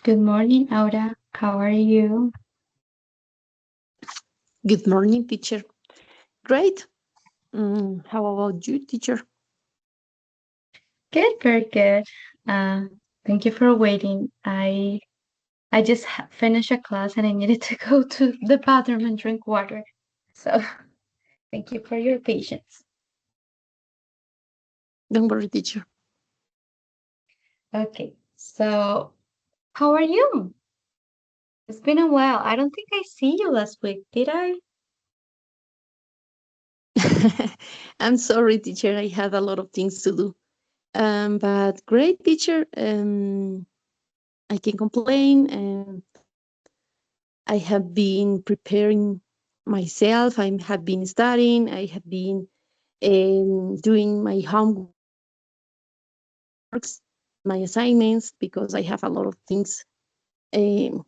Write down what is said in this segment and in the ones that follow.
Good morning, Aura. How are you? Good morning, teacher. Great. How about you, teacher? Good, very good. Thank you for waiting. I just finished a class and I needed to go to the bathroom and drink water. So thank you for your patience. Don't worry, teacher. Okay, so how are you? It's been a while. I don't think I see you last week, did I? I'm sorry, teacher. I had a lot of things to do. But great, teacher. I can complain. I have been preparing myself. I have been studying. I have been doing my homeworks, my assignments because I have a lot of things um,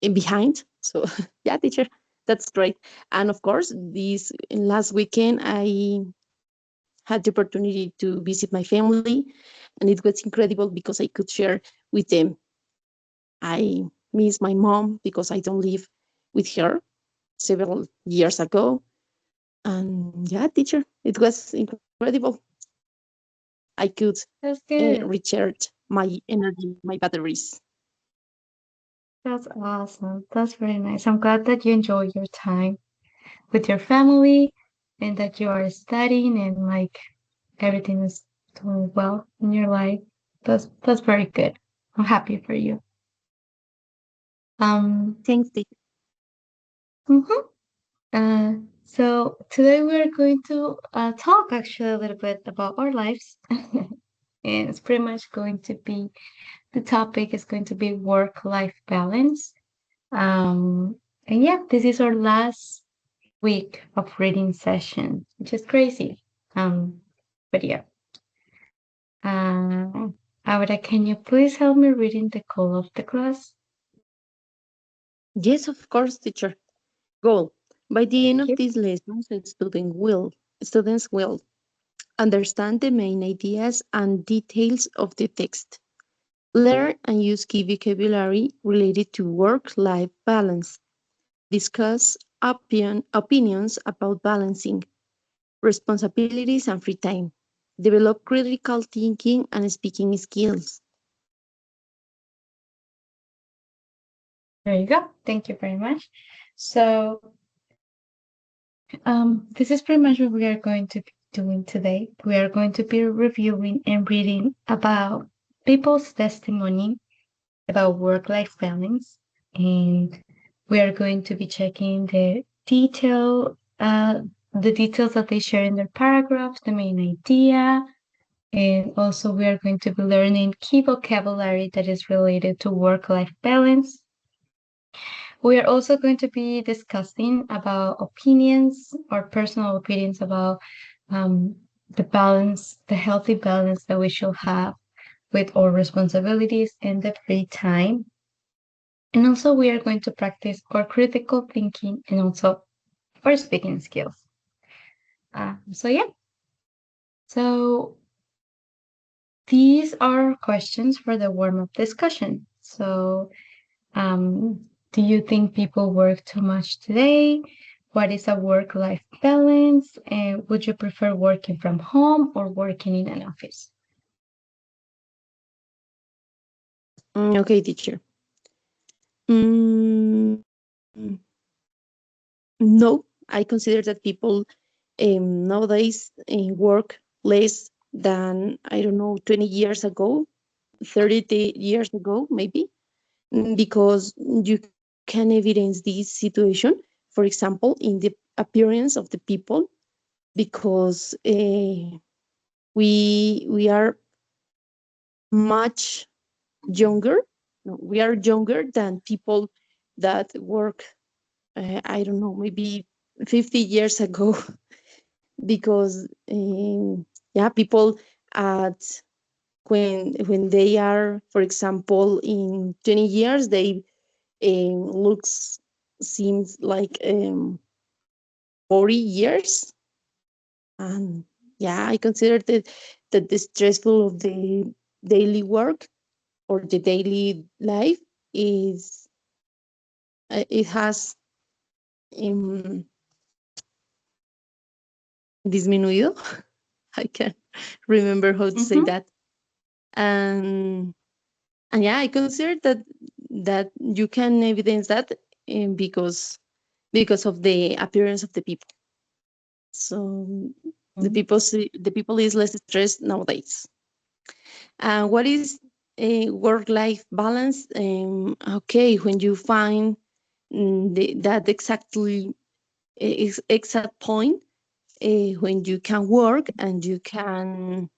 in behind. So yeah, teacher, that's great. And of course, this last weekend I had the opportunity to visit my family, and it was incredible because I could share with them. I miss my mom because I don't live with her several years ago. And yeah, teacher, it was incredible. I could That's good. recharge my energy, my batteries. That's awesome. That's very nice. I'm glad that you enjoy your time with your family and that you are studying and like everything is doing well in your life. That's very good. I'm happy for you. Um, Thanks, teacher. mhm. uh, so today we're going to talk actually a little bit about our lives, and it's pretty much going to be the topic is going to be work-life balance. Um, and yeah, this is our last week of reading session, which is crazy. But yeah. Aura, can you please help me reading the call of the class? Yes, of course, teacher. Goal. By the end Thank of you. these lessons, students will understand the main ideas and details of the text. Learn and use key vocabulary related to work-life balance. Discuss opinions about balancing responsibilities and free time. Develop critical thinking and speaking skills. There you go. Thank you very much. So, this is pretty much what we are going to be doing today. We are going to be reviewing and reading about people's testimony about work-life balance, and we are going to be checking the details that they share in their paragraphs, the main idea, and also we are going to be learning key vocabulary that is related to work-life balance. We are also going to be discussing about opinions or personal opinions about um, the balance, the healthy balance that we should have with our responsibilities and the free time. And also, we are going to practice our critical thinking and also our speaking skills. Yeah. So these are questions for the warm up discussion. So, do you think people work too much today? What is a work life balance? And would you prefer working from home or working in an office? Okay, teacher. Mm, no, I consider that people nowadays work less than, I don't know, 20 years ago, 30 years ago, maybe, because you can evidence this situation, for example, in the appearance of the people, because we are much younger. No, we are younger than people that work, I don't know, maybe 50 years ago, because yeah, people at when they are, for example, in 20 years, they looks seems like 40 years. And yeah, I consider that the stressful of the daily work for the daily life is it has um, disminuido. I can't remember how to say Mm-hmm. that. And yeah, I consider that you can evidence that because of the appearance of the people. So the people is less stressed nowadays. What is a work-life balance? Okay, when you find that exact point when you can work and you can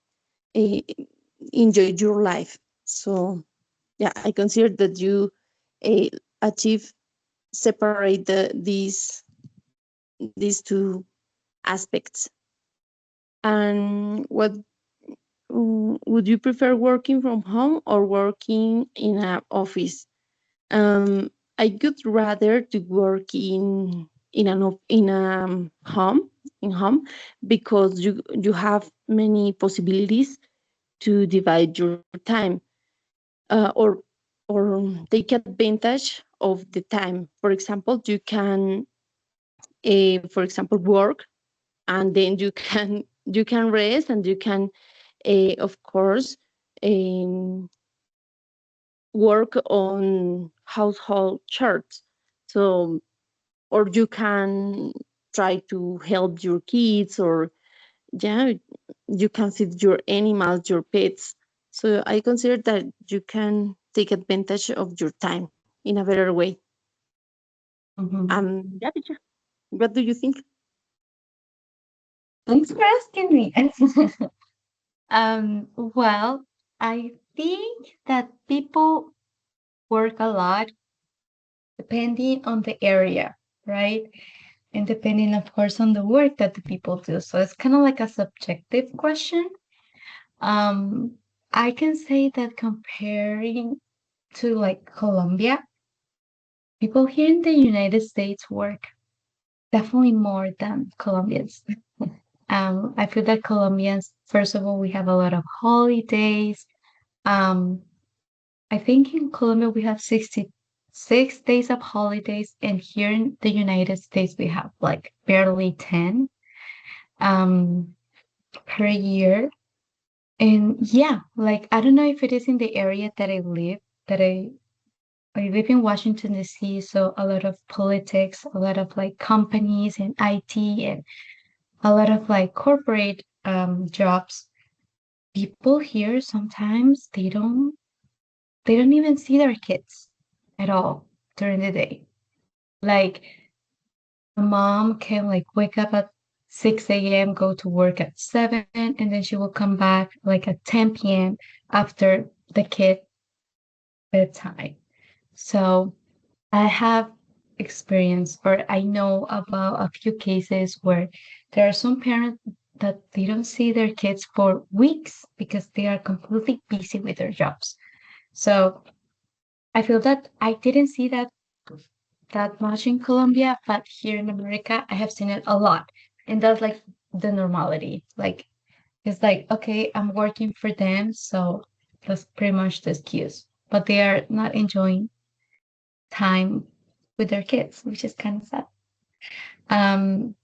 uh, enjoy your life. So yeah, I consider that you uh, achieve separate these two aspects. And what would you prefer, working from home or working in an office? I would rather to work in a home because you have many possibilities to divide your time, or take advantage of the time. For example, you can, for example, work, and then you can rest, and you can, of course, um, work on household chores. So, or you can try to help your kids, or yeah, you can feed your animals, your pets. So I consider that you can take advantage of your time in a better way. Mm-hmm. Yeah, teacher, what do you think? Thanks for asking me. Well, I think that people work a lot depending on the area, right? And depending, of course, on the work that the people do. So it's kind of like a subjective question. Um, I can say that comparing to like Colombia, people here in the United States work definitely more than Colombians. I feel that Colombians, first of all, we have a lot of holidays. Um, I think in Colombia we have 66 days of holidays, and here in the United States we have like barely 10 um, per year. And yeah, like I don't know if it is in the area that I live, that I live in Washington D.C., so a lot of politics, a lot of like companies and IT, and a lot of like corporate jobs. People here sometimes they don't even see their kids at all during the day. Like a mom can like wake up at 6 a.m., go to work at 7, and then she will come back like at 10 p.m. after the kid bedtime. So I have experience, or I know about a few cases where there are some parents that they don't see their kids for weeks because they are completely busy with their jobs. So I feel that I didn't see that much in Colombia, but here in America, I have seen it a lot. And that's like the normality. Like, it's like, okay, I'm working for them, so that's pretty much the excuse. But they are not enjoying time with their kids, which is kind of sad.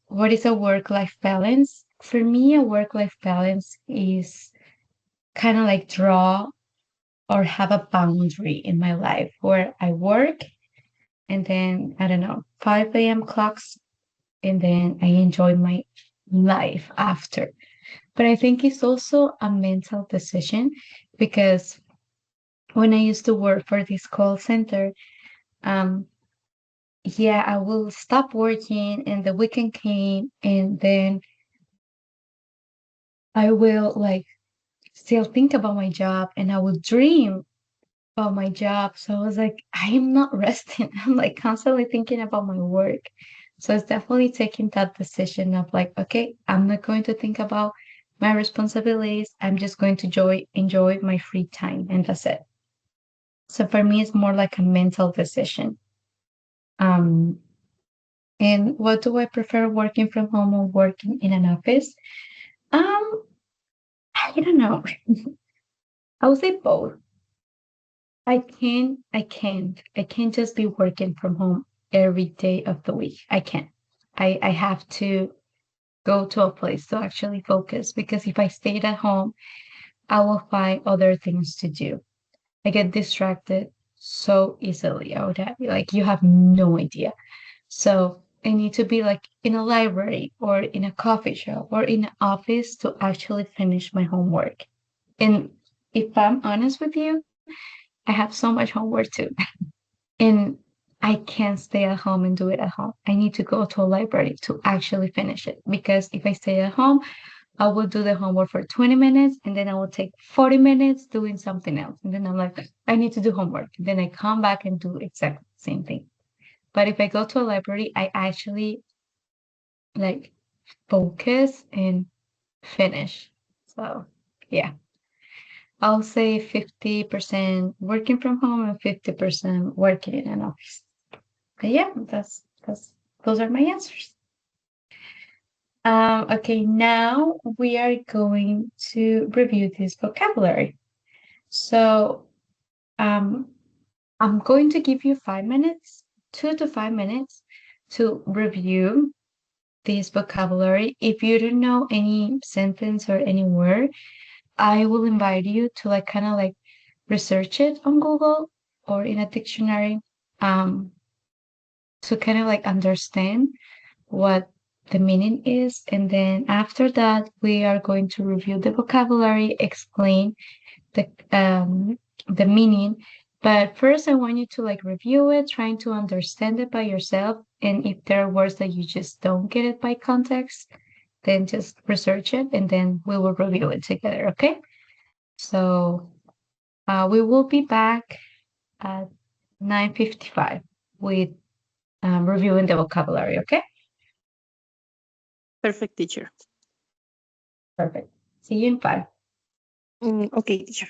What is a work-life balance? For me, a work-life balance is kind of like draw or have a boundary in my life where I work and then I don't know, 5 a.m. clocks, and then I enjoy my life after. But I think it's also a mental decision because when I used to work for this call center, um, yeah, I will stop working and the weekend came, and then I will like still think about my job and I will dream about my job. So I was like, I am not resting. I'm like constantly thinking about my work. So it's definitely taking that decision of like, okay, I'm not going to think about my responsibilities. I'm just going to enjoy my free time, and that's it. So for me, it's more like a mental decision. Um, and what do I prefer, working from home or working in an office? Um, I don't know. I would say both. I can't just be working from home every day of the week. I can't. I have to go to a place to actually focus because if I stayed at home, I will find other things to do. I get distracted so easily. I would have like you have no idea. So I need to be like in a library or in a coffee shop or in an office to actually finish my homework. And if I'm honest with you, I have so much homework too. And I can't stay at home and do it at home. I need to go to a library to actually finish it because if I stay at home, I will do the homework for 20 minutes and then I will take 40 minutes doing something else. And then I'm like, I need to do homework. And then I come back and do exactly the same thing. But if I go to a library, I actually like focus and finish. So yeah, I'll say 50% working from home and 50% working in an office. But yeah, that's those are my answers. Okay, now we are going to review this vocabulary. So um, I'm going to give you 5 minutes, 2 to 5 minutes to review this vocabulary. If you don't know any sentence or any word, I will invite you to like kind of like research it on Google or in a dictionary um, to kind of like understand what the meaning is. And then after that, we are going to review the vocabulary, explain the meaning. But first, I want you to like review it, trying to understand it by yourself. And if there are words that you just don't get it by context, then just research it and then we will review it together. Okay. So we will be back at 9:55 with reviewing the vocabulary. Okay. Perfect, teacher. Perfect. See you in 5. Okay, teacher.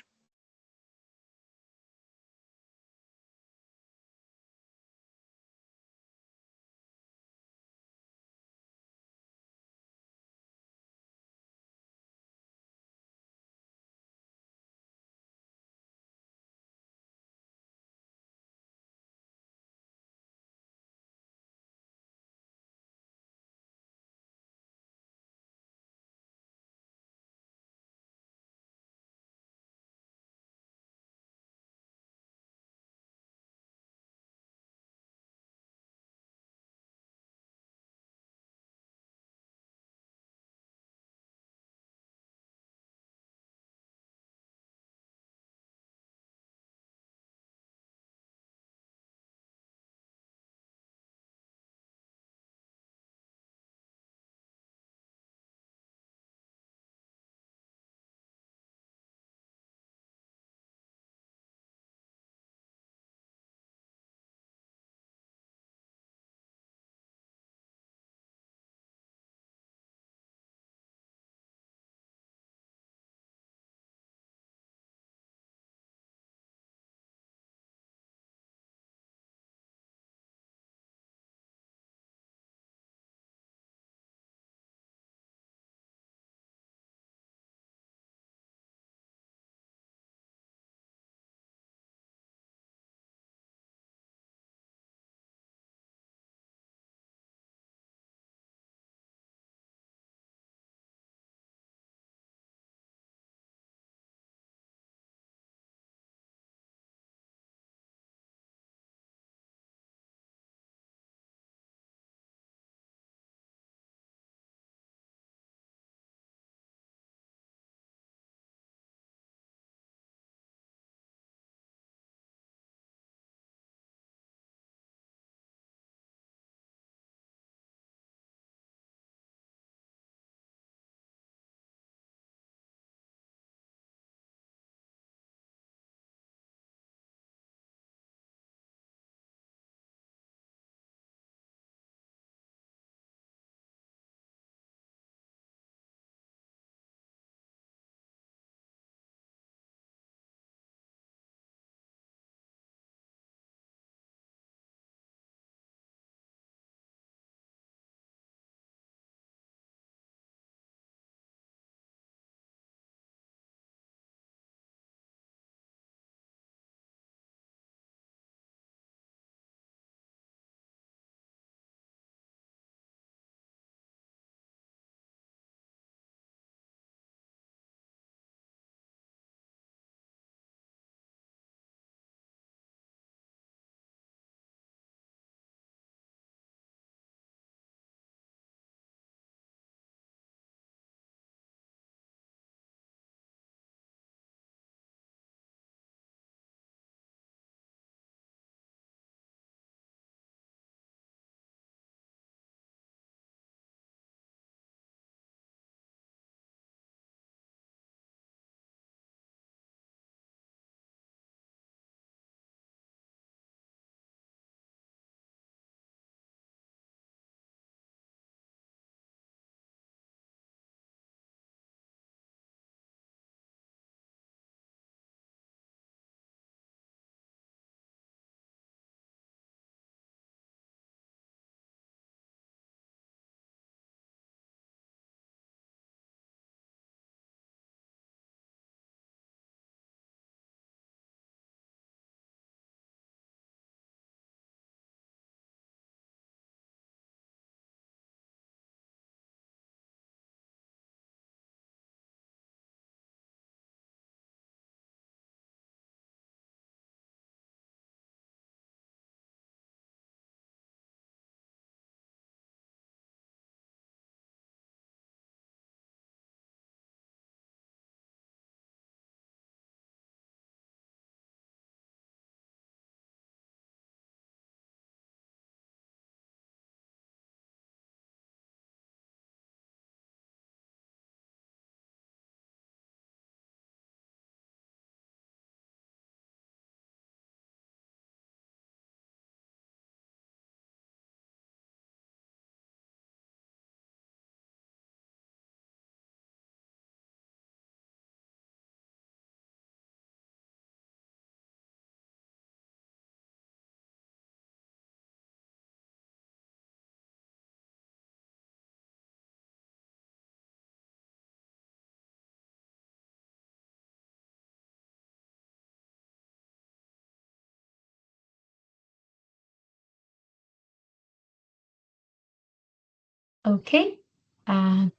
Okay.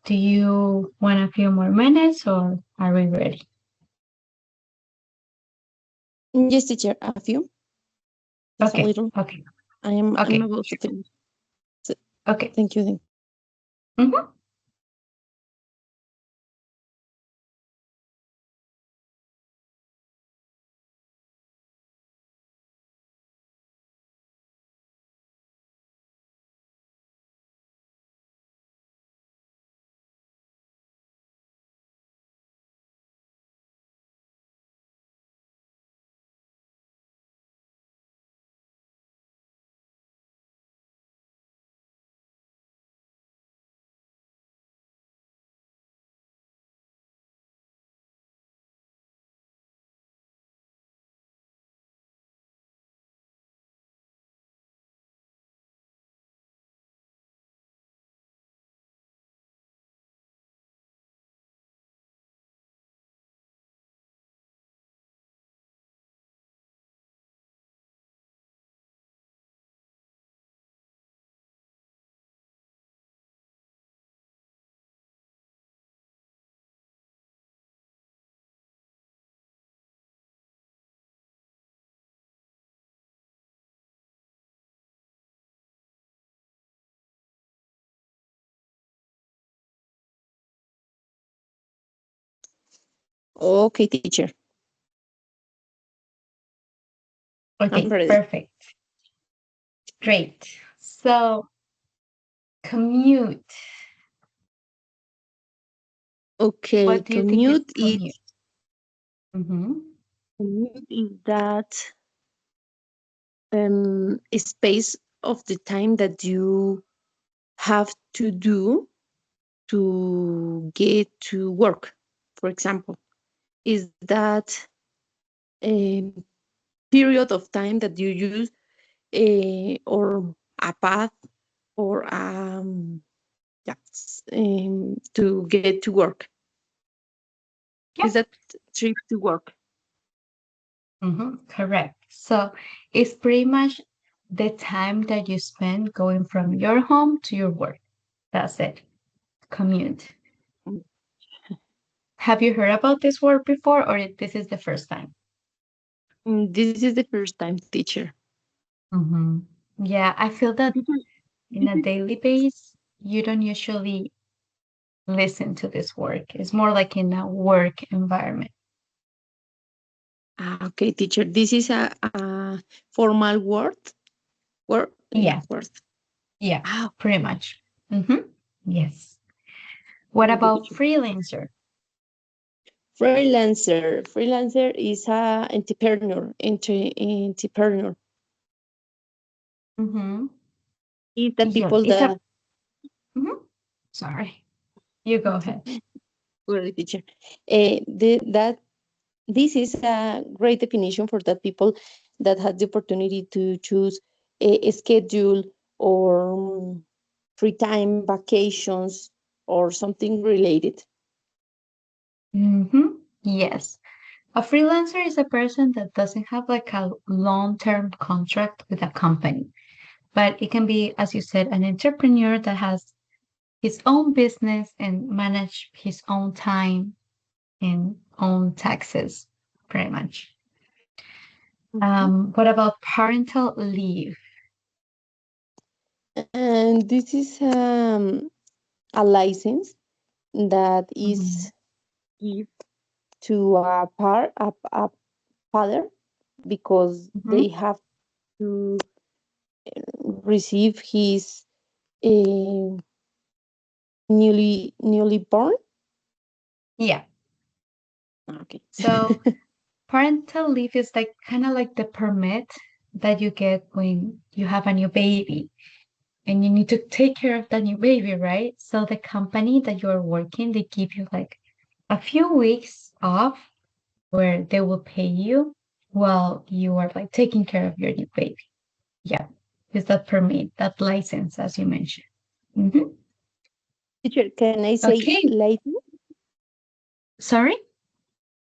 Do you want a few more minutes or are we ready? Yes, teacher, a few. Just a Okay. little. Okay. I'm Okay. about to Sure. finish. So, Okay. thank you. Mhm. Okay, teacher. I'm Okay. ready. Perfect. Great. So, commute. Okay, What do you think is commute commute? is Mm-hmm. that space of the time that you have to do to get to work. For example, is that a period of time that you use or a path or yeah, to get to work. Is Yeah. that trip to work? Mm-hmm. Correct. So, it's pretty much the time that you spend going from your home to your work. That's it. Commute. Mm, Have you heard about this word before, or this is the first time? This is the first time, teacher. Mm-hmm. Yeah, I feel that This is, in this a is, daily base, you don't usually listen to this work. It's more like in a work environment. okay, teacher. This is a formal word. Word. Yeah, Word. yeah, Ah, pretty much. Mm-hmm. Yes. What thank you, about teacher. freelancer? Freelancer. Freelancer is a entrepreneur. Entrepreneur Mm-hmm. is the Yeah, people it's a. that. Mhm. Sorry, you go ahead. Sorry, teacher. That this is a great definition for that people that had the opportunity to choose a schedule or free time, vacations, or something related. Mm-hmm. Yes. A freelancer is a person that doesn't have like a long-term contract with a company, but it can be, as you said, an entrepreneur that has his own business and manage his own time and own taxes, pretty much. Mhm. What about parental leave? And this is a license that Mm-hmm. is give to a father because Mm-hmm. they have to receive his uh, newly born. Yeah. Okay. So parental leave is like kind of like the permit that you get when you have a new baby and you need to take care of the new baby, right? So the company that you're working, they give you like a few weeks off where they will pay you while you are like taking care of your new baby. Yeah. Is that permit, that license, as you mentioned. Hmm. Teacher, can I say Okay. license? Sorry?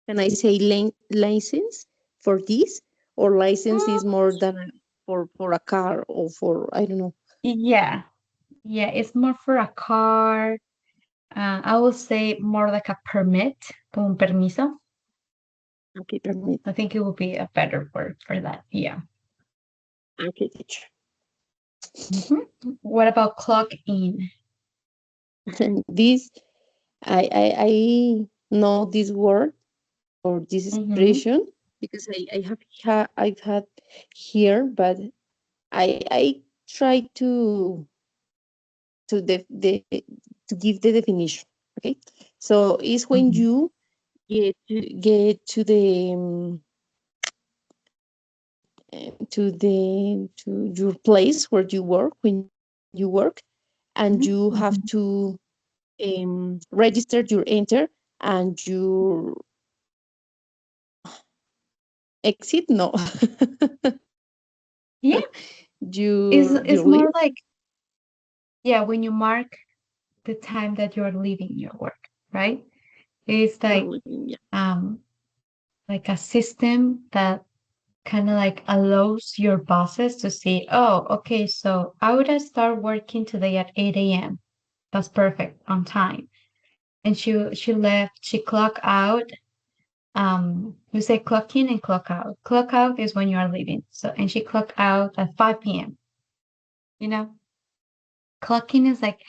Can I say license for this? Or license Mm, is more than for a car or for, I don't know. yeah. Yeah, it's more for a car. I will say more like a permit, como un permiso. Okay, permit. I think it would be a better word for that. Yeah. Okay, teacher. What about clock in? This, I know this word or this expression because I've had here, but I try to to give the definition. Okay, so it's when Mhm. you get to your place where you work when you work, and you have Mhm. to register your enter and your exit. No, Yeah, your it's leave. more like, yeah, when you mark the time that you're leaving your work, right? It's Yeah. like a system that kind of like allows your bosses to see, oh, okay, so I would start working today at 8 a.m. That's perfect on time. And she left, she clocked out. We say clock in and clock out. Clock out is when you are leaving. So and she clocked out at 5 p.m. You know, clocking is like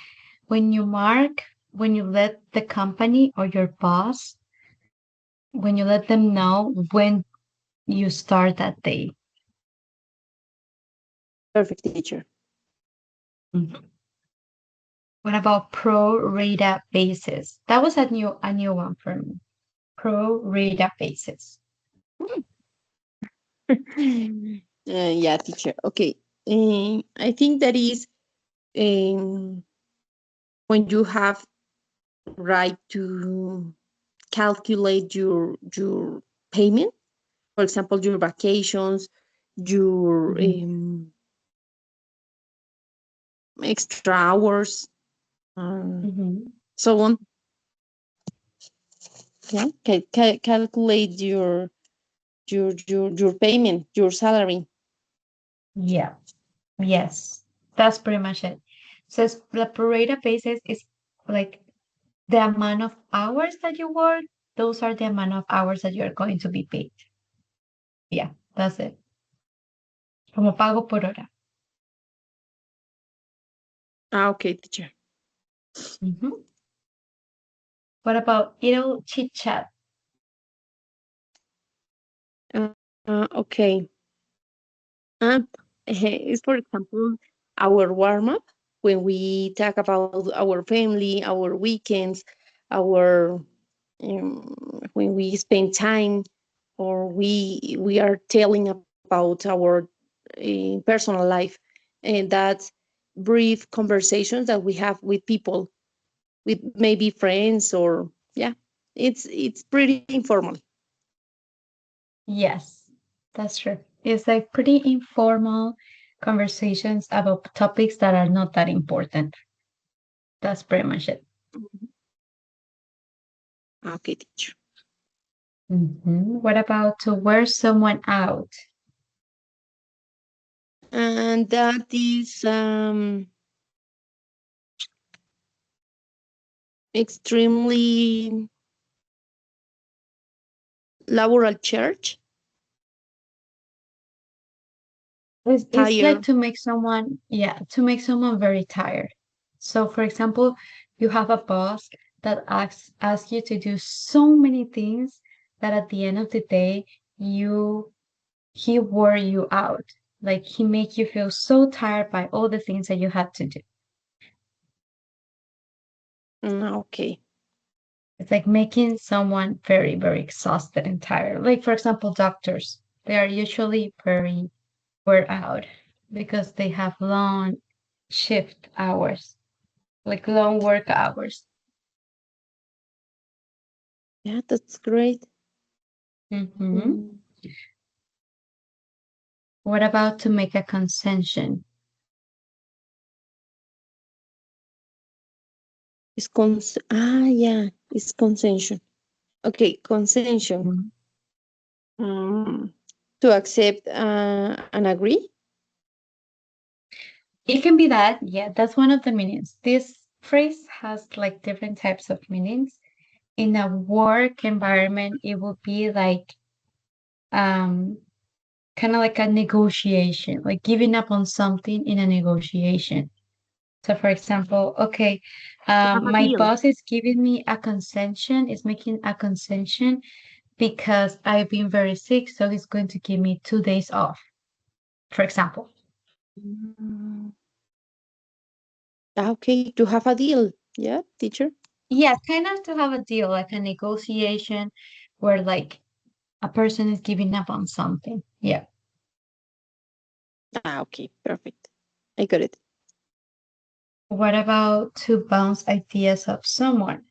when you mark, when you let the company or your boss, when you let them know when you start that day. Perfect, teacher. Mhm. What about pro rata basis? That was a new one for me. Pro rata basis. Yeah, teacher. Okay. I think that is um, when you have right to calculate your payment. For example, your vacations, your Mhm. extra hours, um, Mhm. so on. Yeah, calculate your payment, your salary. Yeah. Yes. That's pretty much it. So the pro rata basis is like the amount of hours that you work, those are the amount of hours that you're going to be paid. Yeah, that's it. Como pago por hora. Ah, okay, teacher. Mhm. What about idle chit chat? Okay. And is for example our warm up when we talk about our family, our weekends, our when we spend time, or we are telling about our personal life, and that's brief conversations that we have with people, with maybe friends, or yeah, it's pretty informal. Yes, that's true. It's like pretty informal conversations about topics that are not that important. That's pretty much it. Okay, teacher. What about to wear someone out? And that is extremely laboral church It's like tire. to make someone, yeah, to make someone very tired. So, for example, you have a boss that asks you to do so many things that at the end of the day, you he wore you out. Like he make you feel so tired by all the things that you had to do. Okay. It's like making someone very, very exhausted and tired. Like, for example, doctors, they are usually very wear out because they have long shift hours, like long work hours. Yeah, that's great. hmm Mm. What about to make a concession? Yeah, it's concession. Okay, concession. Mhm. Um, to accept and agree. It can be that, yeah, that's one of the meanings. This phrase has like different types of meanings. In a work environment, it would be like um kind of like a negotiation, like giving up on something in a negotiation. So for example, okay, To have a my deal. boss is giving me a concession, is making a concession because I've been very sick, so he's going to give me 2 days off, for example. Mm, okay, to have a deal. Yeah, teacher. Yeah, kind of to have a deal, like a negotiation where like a person is giving up on something. Yeah. Okay, perfect. I got it. What about to bounce ideas off someone?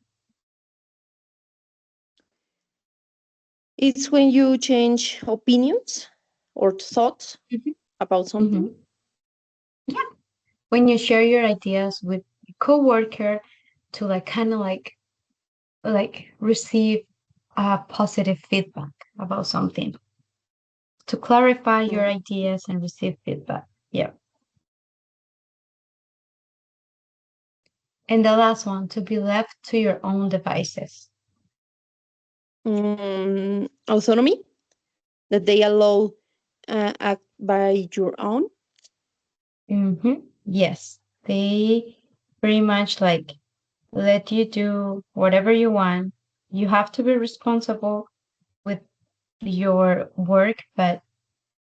It's when you change opinions or thoughts Mhm, about something. mhm. Yeah. When you share your ideas with a coworker to like kind of like receive positive feedback about something, to clarify your Mm. ideas and receive feedback. Yeah. And the last one, to be left to your own devices. Autonomy, that they allow act by your own. Yes, they pretty much like let you do whatever you want. You have to be responsible with your work, but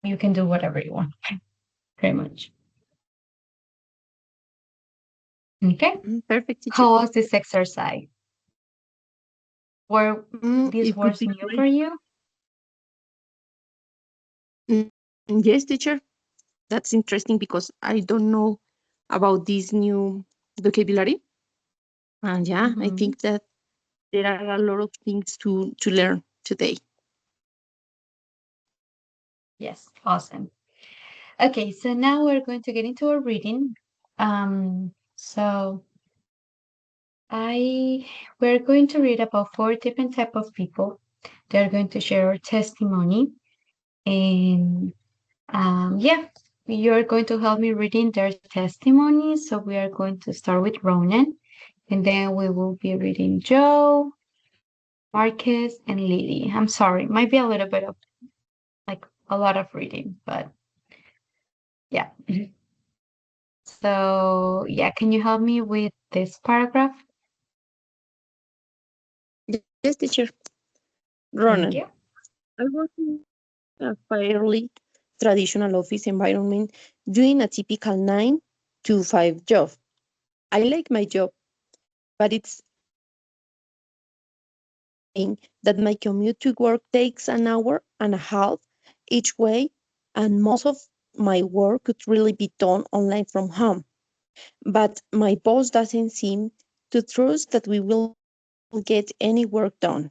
you can do whatever you want, pretty much. Okay. Perfect, teacher. How was this exercise? Were these It could words be new for great. you? Mm, yes, teacher. That's interesting because I don't know about this new vocabulary. And yeah, I Hmm. think that there are a lot of things to learn today. Yes, awesome. Okay, so now we're going to get into our reading. So I we're going to read about four different type of people. They're going to share our testimony, and yeah, you're going to help me reading their testimony. So we are going to start with Ronan, and then we will be reading Joe, Marcus, and Lily. I'm sorry, might be a little bit of like a lot of reading, but yeah. So yeah, can you help me with this paragraph? Yes, teacher. Thank Ronan, you. I work in a fairly traditional office environment doing a typical 9 to 5 job. I like my job, but it's that my commute to work takes an hour and a half each way, and most of my work could really be done online from home. But my boss doesn't seem to trust that we will get any work done.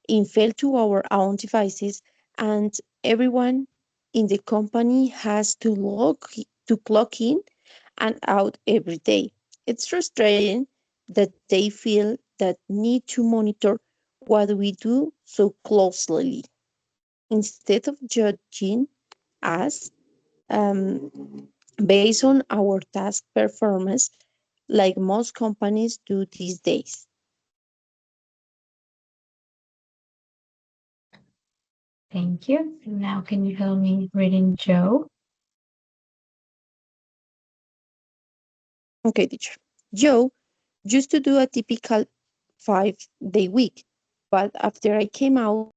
In fail to our own devices, and everyone in the company has to clock in and out every day. It's frustrating that they feel that need to monitor what we do so closely instead of judging us based on our task performance like most companies do these days. Thank you. Now can you help me reading Joe? Okay, teacher. Joe used to do a typical 5-day week, but after I came out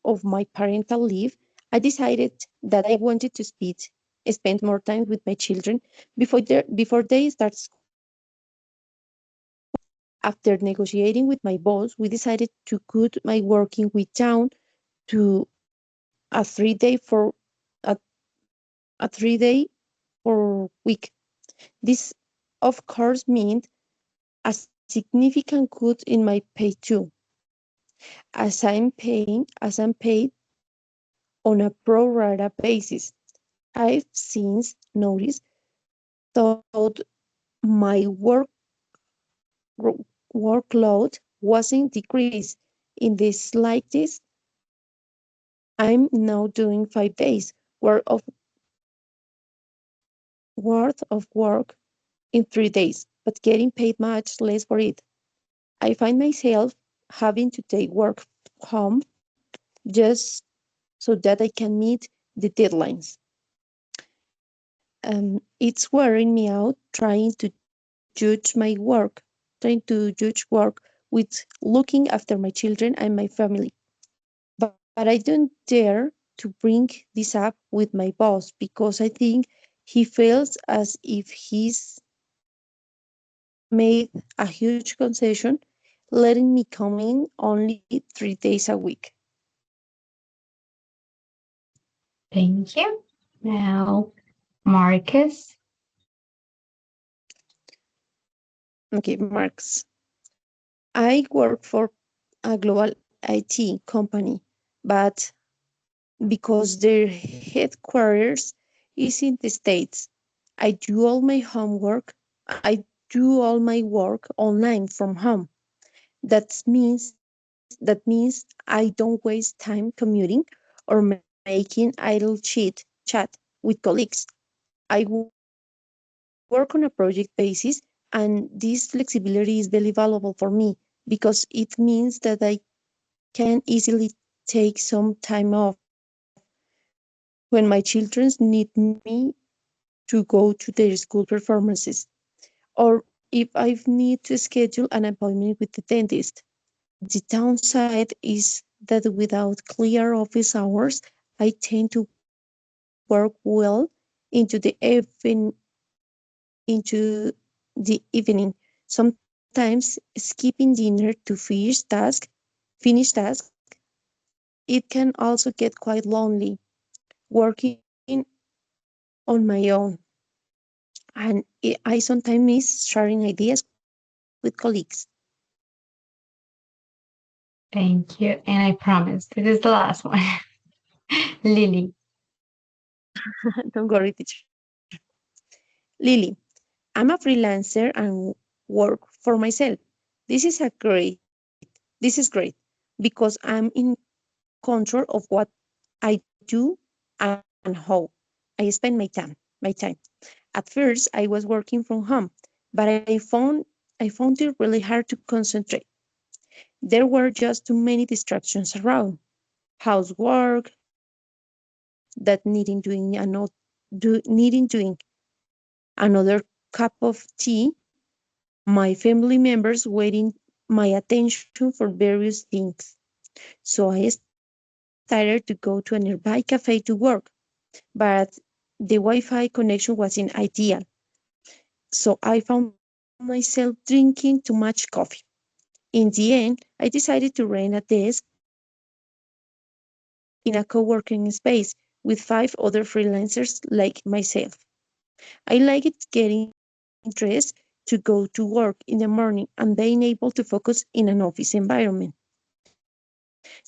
of my parental leave, I decided that I wanted to spend more time with my children before they start school. After negotiating with my boss, we decided to cut my working week down to a 3 day a, a 3 day for week. This, of course, meant a significant cut in my pay too, as I'm paid on a pro rata basis. I've since noticed thought my workload wasn't decreased in the slightest. I'm now doing 5 days worth of worth of work in 3 days, but getting paid much less for it. I find myself having to take work home just so that I can meet the deadlines. It's wearing me out trying to judge my work, trying to judge work with looking after my children and my family. But I don't dare to bring this up with my boss because I think he feels as if he's made a huge concession, letting me come in only 3 days a week. Thank you. Now, Marcus. Okay, Marx. I work for a global IT company, but because their headquarters is in the States, I do all my homework. I do all my work online from home. That means I don't waste time commuting or making idle chat with colleagues. I work on a project basis, and this flexibility is very valuable for me because it means that I can easily take some time off when my children need me to go to their school performances, or if I need to schedule an appointment with the dentist. The downside is that without clear office hours, I tend to work well into into the evening. Sometimes skipping dinner to finish task. It can also get quite lonely working on my own. And I sometimes miss sharing ideas with colleagues. Thank you. And I promise this is the last one. Lily. Don't worry, teacher. Lily, I'm a freelancer and work for myself. This is great because I'm in control of what I do and how I spend my time. At first I was working from home, but I found it really hard to concentrate. There were just too many distractions around. Housework that needing doing another cup of tea, my family members waiting my attention for various things. So I started to go to a nearby cafe to work, but the Wi-Fi connection wasn't ideal. So I found myself drinking too much coffee. In the end, I decided to rent a desk in a co-working space with 5 other freelancers like myself. I like it getting dressed to go to work in the morning and being able to focus in an office environment.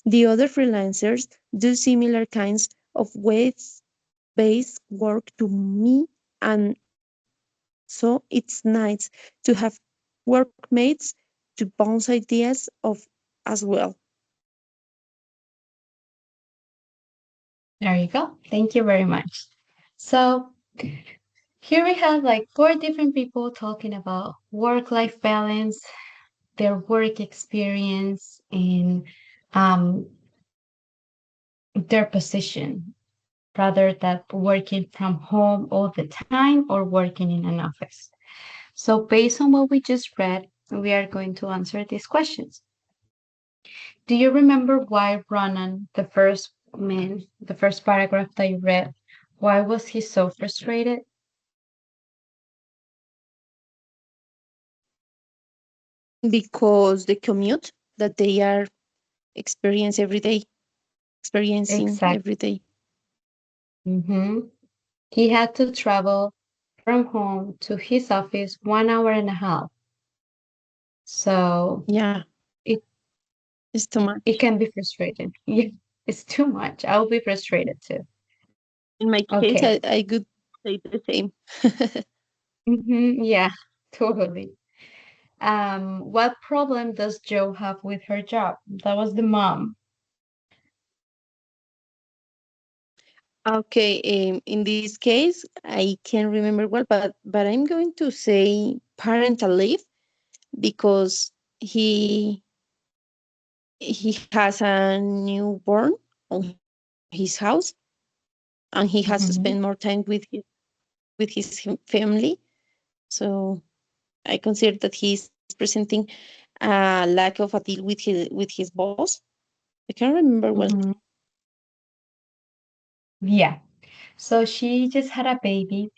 The other freelancers do similar kinds of web-based work to me, and so it's nice to have workmates to bounce ideas of as well. There you go. Thank you very much. So here we have like four different people talking about work-life balance, their work experience, and um, their position, rather than working from home all the time or working in an office. So based on what we just read, we are going to answer these questions. Do you remember why Ronan, the first man, the first paragraph that you read, why was he so frustrated? Because the commute that they are experience every day experiencing Exactly. every day. He had to travel from home to his office 1 hour and a half. So Yeah, it it's too it much. can be frustrating. Yeah, it's too much. I'll be frustrated too. In my case, Okay. I could say the same. Yeah, totally. What problem does Joe have with her job? That was the mom. Okay, in this case, I can't remember well, but I'm going to say parental leave because he he has a newborn on his house, and he has to spend more Mhm. time with his family. So I consider that he's presenting a lack of a deal with his boss. I can't remember well. Mhm. Yeah. So she just had a baby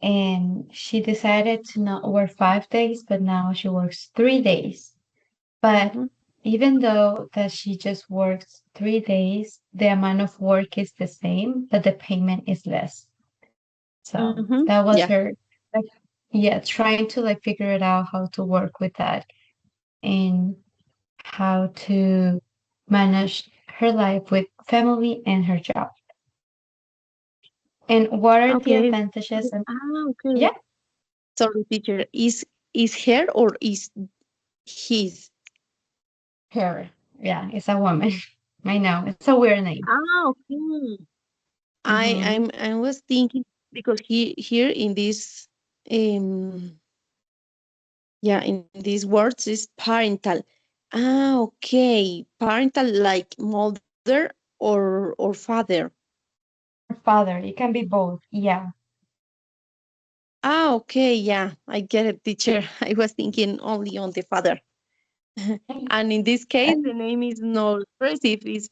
and she decided to not work 5 days, but now she works 3 days. But Hmm. even though that she just works 3 days, the amount of work is the same, but the payment is less. So Hmm. that was Yeah. her, like, yeah, trying to like figure it out how to work with that and how to manage her life with family and her job. And what are the Okay. advantages? And Okay. yeah, Sorry, teacher. Is her or is his? her. Yeah, it's a woman. I know it's a weird name. Okay. Mm-hmm. I was thinking because he here in this um yeah, in these words is parental. Okay. Parental like mother or father. Her father. It can be both. Yeah. Okay, yeah, I get it, teacher. I was thinking only on the father. And in this case, the name is not expressive, it's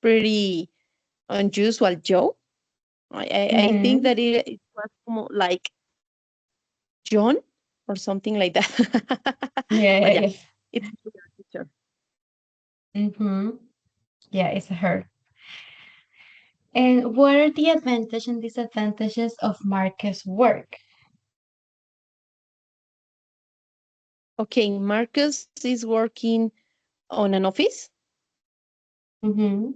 pretty unusual, Joe. I think Mm-hmm. that it was more like John or something like that. But yeah, Yeah. it's clear, teacher. Mm-hmm. Yeah, it's a her. And what are the advantages and disadvantages of Marcus' work? Okay, Marcus is working on an office. Mm-hmm.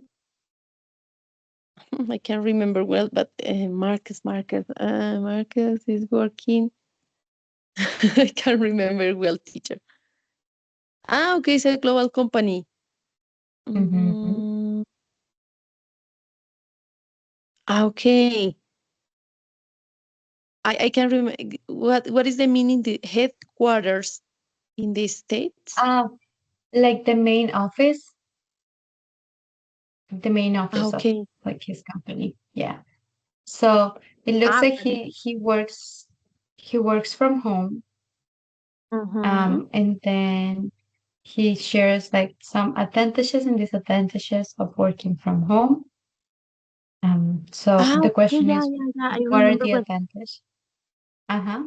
I can't remember well, but Marcus is working. I can't remember well, teacher. Okay, it's a global company. Mm-hmm. Mm, okay. I can remember what is the meaning the headquarters in the States? Like the main office of Okay. like his company. Yeah. So it looks like Okay. he works from home. Mm-hmm. And then he shares like some advantages and disadvantages of working from home. So the Okay, question yeah, is, yeah, yeah. I what are remember the well. advantages? Uh-huh.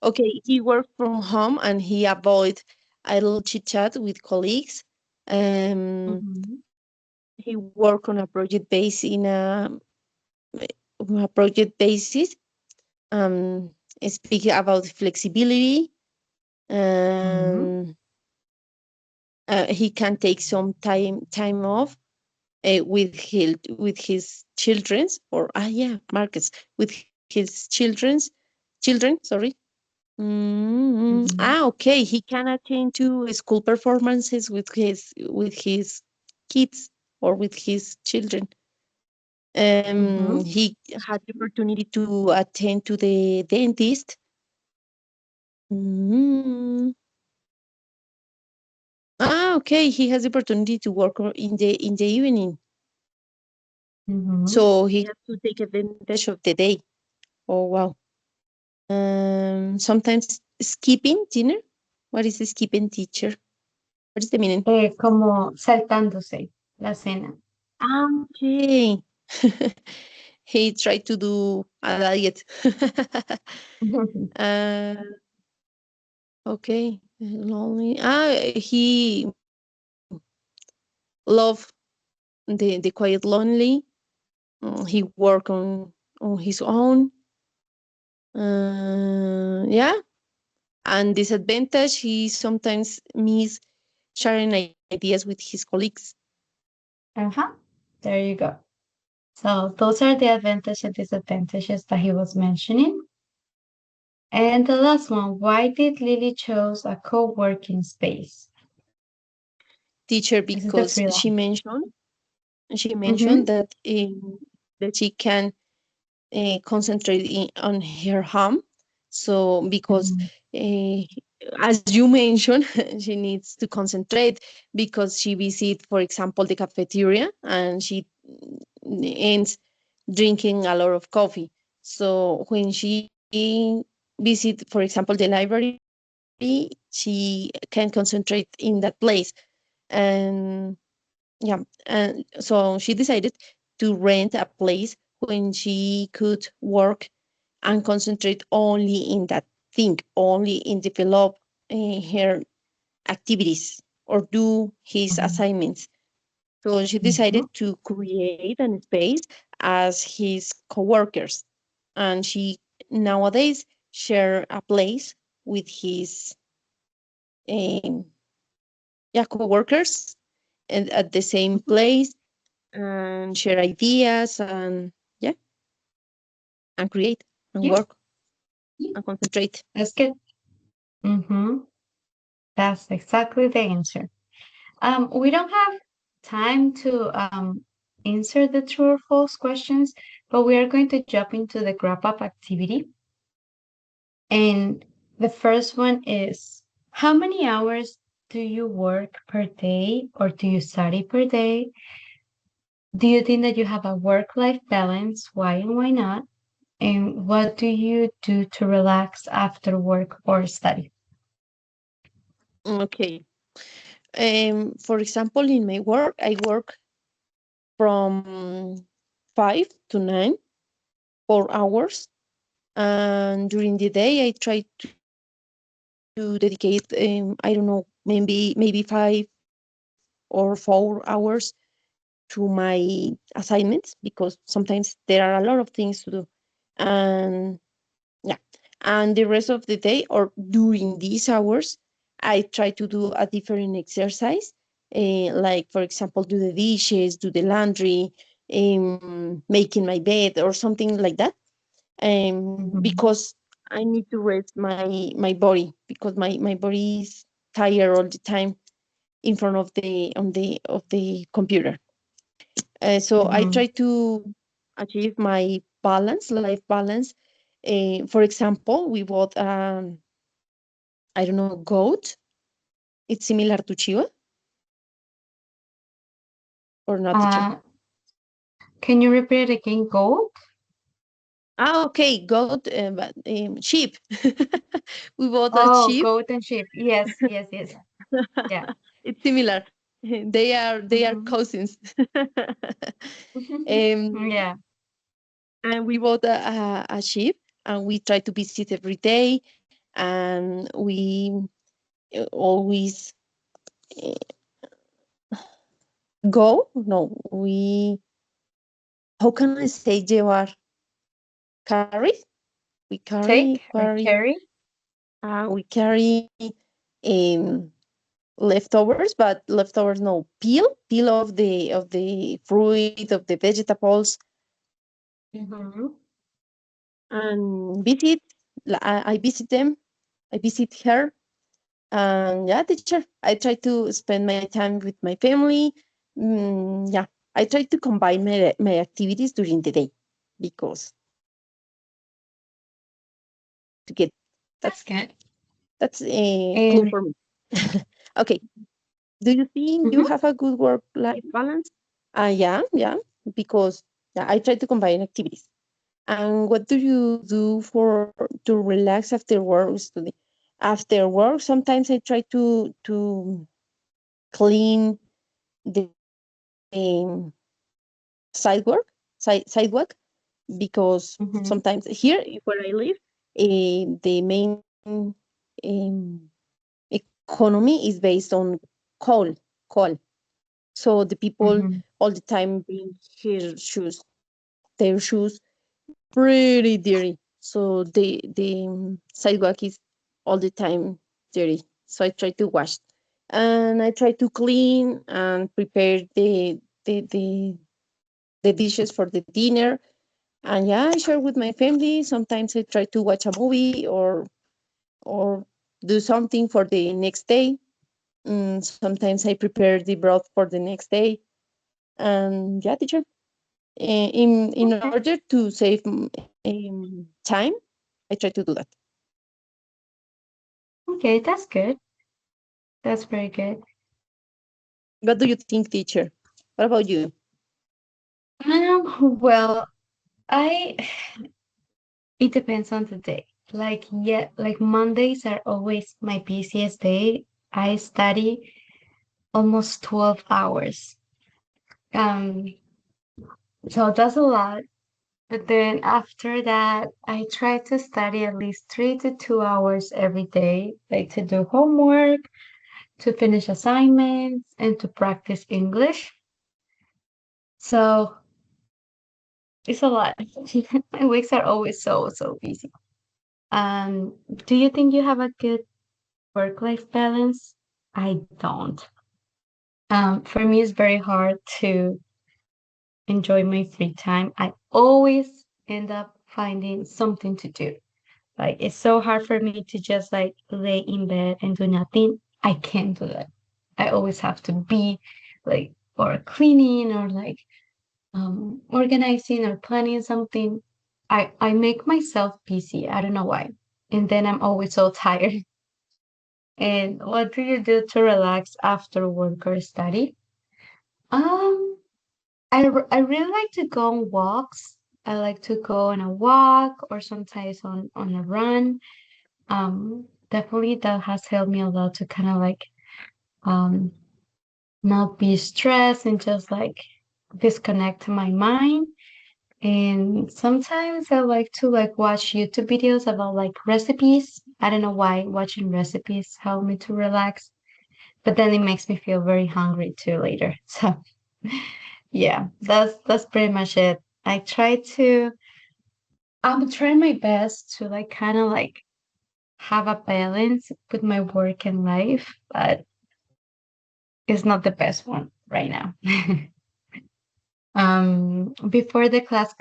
Okay, he worked from home and he avoid idle chit chat with colleagues. Um, Mm-hmm. he worked on a project base in a project basis. Um, speak about flexibility. Mm-hmm. Um, he can take some time off with his children's or yeah, Marcus with his children. Sorry. Mm-hmm. Okay. He can attend to school performances with his kids or with his children. Mm-hmm. He had the opportunity to attend to the dentist. Mm, okay. He has the opportunity to work in the evening, Mm-hmm. so he has to take advantage of the day. Oh wow. Sometimes skipping dinner. What is skipping, teacher? What is the meaning? Como saltándose la cena. Okay. He tried to do a diet. uh, okay. Lonely. He loved the quiet lonely. He worked on his own. Yeah. And disadvantage, he sometimes miss sharing ideas with his colleagues. Uh-huh. There you go. So those are the advantages and disadvantages that he was mentioning. And the last one, why did Lily chose a co-working space? Teacher, This is the because she freelance. mentioned Mm-hmm. that that she can concentrate on her home. So because Mhm. as you mentioned, she needs to concentrate because she visit, for example, the cafeteria, and she ends drinking a lot of coffee. So when she visit, for example, the library, she can concentrate in that place. And yeah, and so she decided to rent a place when she could work and concentrate only in that thing, only in develop her activities or do his Mhm. assignments. So she Mhm. decided to create an space as his coworkers, and she nowadays share a place with his um, yeah, coworkers, and at the same Mhm. place, and share ideas, and yeah, and create and Yeah, work and concentrate. that's good. Mm-hmm. That's exactly the answer. We don't have time to answer the true or false questions, but we are going to jump into the wrap up activity. And the first one is, how many hours do you work per day or do you study per day? Do you think that you have a work life balance? Why and why not? And what do you do to relax after work or study? Okay. For example, in my work, I work from 5 to 9, 4 hours. And during the day, I try to dedicate, I don't know, maybe 5 or 4 hours to my assignments, because sometimes there are a lot of things to do. And yeah, and the rest of the day or during these hours, I try to do a different exercise, like, for example, do the dishes, do the laundry, making my bed or something like that, Mhm. because I need to rest my body, because my body is tired all the time in front of the computer. So I Mhm. try to achieve my balance, life balance. For example, we bought I don't know, goat. It's similar to Chiva or not, teacher? Uh, can you repeat it again? Gold? Ah, okay, goat, but sheep. We bought a Oh, sheep. goat and sheep. Yes, yes, yes. Yeah. It's similar. They are Mhm. cousins. um, Yeah. and we bought a sheep, and we try to visit every day, and we always uh, go. No, we, how can I say llevar? Carry? We carry, Take or carry, carry? we carry um, leftovers, but leftovers, no, peel of the fruit, of the vegetables, Mhm. and visit. I visit them. I visit her, and yeah, teacher. I try to spend my time with my family. Yeah, I try to combine my activities during the day, because to get That's that's good. that's a clue And for me. Okay, do you think you mhm. have a good work life balance? Yeah, yeah, because yeah, I try to combine activities. And what do you do for to relax after work? Study after work. Sometimes I try to clean the sidewalk, sidewalk, because Mhm. sometimes here where I live, the main um, economy is based on coal. So the people Mhm. all the time bring their shoes pretty dirty. So the sidewalk is all the time dirty. So I try to wash, and I try to clean and prepare the the, the dishes for the dinner. And yeah, I share with my family. Sometimes I try to watch a movie, or do something for the next day. Sometimes I prepare the broth for the next day. And yeah, teacher. In Okay. order to save time, I try to do that. Okay, that's good. That's very good. What do you think, teacher? What about you? Well, I it depends on the day. Like yeah, like Mondays are always my busiest day. I study almost 12 hours. Um, so that's a lot. But then after that, I try to study at least 3 to 2 hours every day, like to do homework, to finish assignments, and to practice English. So it's a lot. My weeks are always so busy. Do you think you have a good work-life balance? I don't. For me, it's very hard to enjoy my free time. I always end up finding something to do. Like it's so hard for me to just like lay in bed and do nothing. I can't do that. I always have to be like or cleaning or like organizing or planning something. I make myself busy. I don't know why. And then I'm always so tired. And what do you do to relax after work or study? Um, I really like to go on walks. I like to go on a walk or sometimes on a run. Definitely that has helped me a lot to kind of like um not be stressed and just like disconnect my mind. And sometimes I like to like watch YouTube videos about like recipes. I don't know why watching recipes help me to relax, but then it makes me feel very hungry too later. So yeah, that's pretty much it. I'm trying my best to like kind of like have a balance with my work and life, but it's not the best one right now. Before the class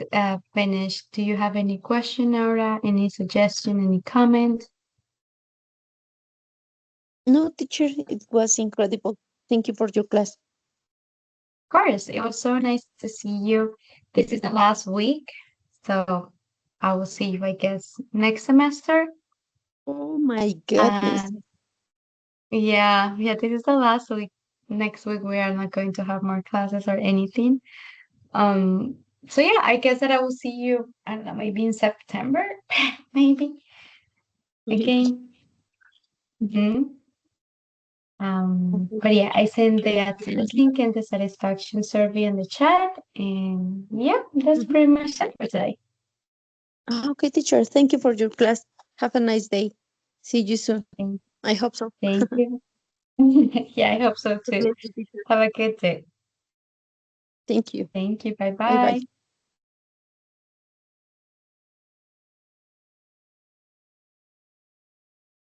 finished, do you have any question, Aura? Any suggestion? Any comment? No, teacher, it was incredible. Thank you for your class. Of course, it was so nice to see you. This is the last week, so I will see you, I guess, next semester. Oh my goodness. And yeah, this is the last week. Next week we are not going to have more classes or anything. Um, so yeah, I guess that I will see you, I don't know, maybe in September, maybe Maybe. again. Mhm. But yeah, I sent the attendance link and the satisfaction survey in the chat. And yeah, that's Mhm. pretty much it for today. Okay, teacher. Thank you for your class. Have a nice day. See you soon. Thank, I hope so. thank you. Yeah, I hope so too. Bless you, teacher. Have a good day. Thank you. Thank you. Bye Bye bye. bye.